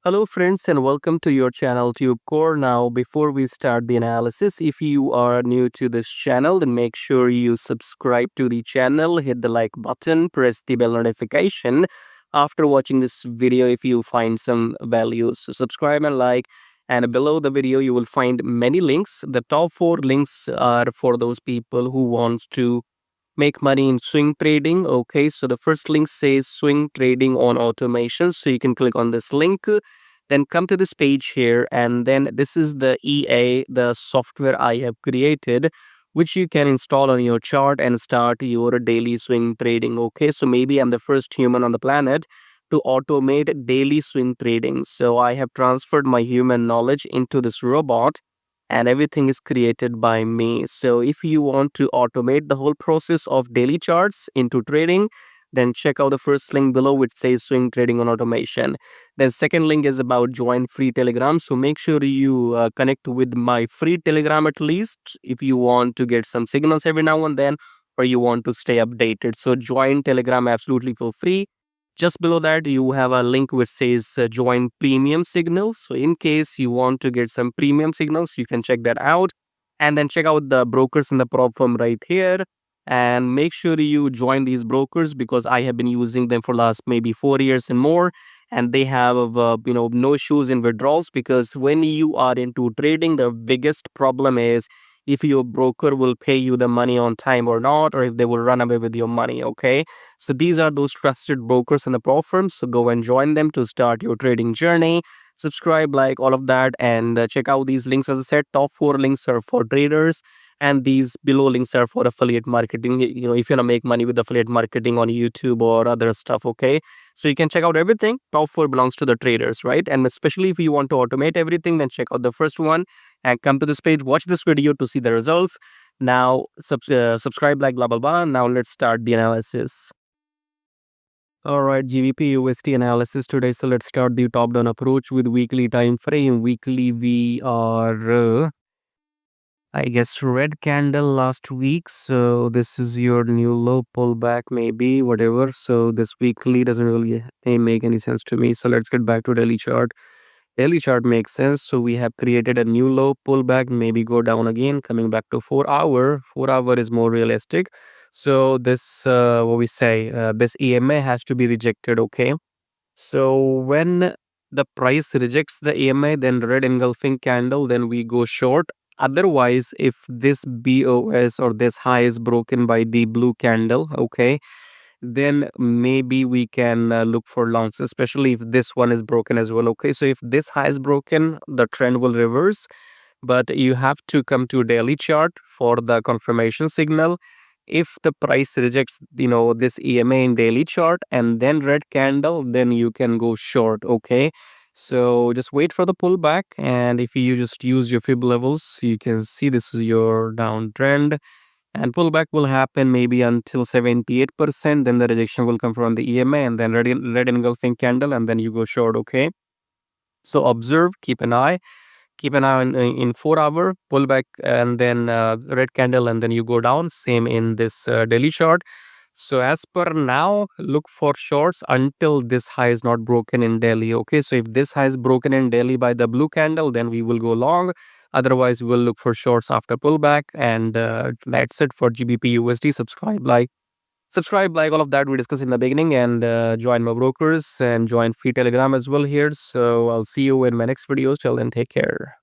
Hello friends and welcome to your channel TubeCore. Now before we start the analysis, if you are new to this channel, then make sure you subscribe to the channel, hit the like button, press the bell notification. After watching this video, if you find some values, so subscribe and like. And below the video, you will find many links. The top 4 links are for those people who wants to make money in swing trading. Okay, so the first link says swing trading on automation, so you can click on this link, then come to this page here, and then this is the the software I have created, which you can install on your chart and start your daily swing trading. Okay, so maybe I'm the first human on the planet to automate daily swing trading, so I have transferred my human knowledge into this robot, and everything is created by me. So if you want to automate the whole process of daily charts into trading, then check out the first link below which says swing trading on automation. Then second link is about join free Telegram. So make sure you connect with my free Telegram at least if you want to get some signals every now and then, or you want to stay updated. So join Telegram absolutely for free. Just below that, you have a link which says join premium signals. So in case you want to get some premium signals, you can check that out. And then check out the brokers in the prop firm right here. And make sure you join these brokers because I have been using them for last maybe 4 years and more. And they have, no issues in withdrawals, because when you are into trading, the biggest problem is if your broker will pay you the money on time or not, or if they will run away with your money. Okay, so these are those trusted brokers in the pro firms. So go and join them to start your trading journey. Subscribe, like all of that, and check out these links. As I said, top 4 links are for traders, and these below links are for affiliate marketing. If you want to make money with affiliate marketing on YouTube or other stuff. Okay, so you can check out everything. Top 4 belongs to the traders, right? And especially if you want to automate everything, then check out the first one and come to this page. Watch this video to see the results. Now subscribe, like blah blah blah. Now let's start the analysis. All right, GBPUSD analysis today. So let's start the top-down approach with weekly time frame. Weekly, we are, I guess, red candle last week. So this is your new low pullback, maybe, whatever. So this weekly doesn't really make any sense to me. So let's get back to daily chart. Daily chart makes sense. So we have created a new low pullback, maybe go down again, coming back to 4 hour. 4 hour is more realistic. So this, what we say, this EMA has to be rejected. Okay. So when the price rejects the EMA, then red engulfing candle, then we go short. Otherwise, if this BOS or this high is broken by the blue candle, okay, then maybe we can look for longs, especially if this one is broken as well. Okay, so if this high is broken, the trend will reverse, but you have to come to daily chart for the confirmation signal. If the price rejects this EMA in daily chart and then red candle, then you can go short. Okay, so just wait for the pullback, and if you just use your fib levels, you can see this is your downtrend, and pullback will happen maybe until 78%. Then the rejection will come from the EMA and then red engulfing candle, and then you go short. Okay, so observe, keep an eye on in 4 hour pullback, and then red candle, and then you go down. Same in this daily chart. So as per now, look for shorts until this high is not broken in daily. Okay, so if this high is broken in daily by the blue candle, then we will go long. Otherwise, we'll look for shorts after pullback. And that's it for GBPUSD. Subscribe, like all of that we discussed in the beginning, and join my brokers and join free Telegram as well here. So I'll see you in my next videos. Till then, take care.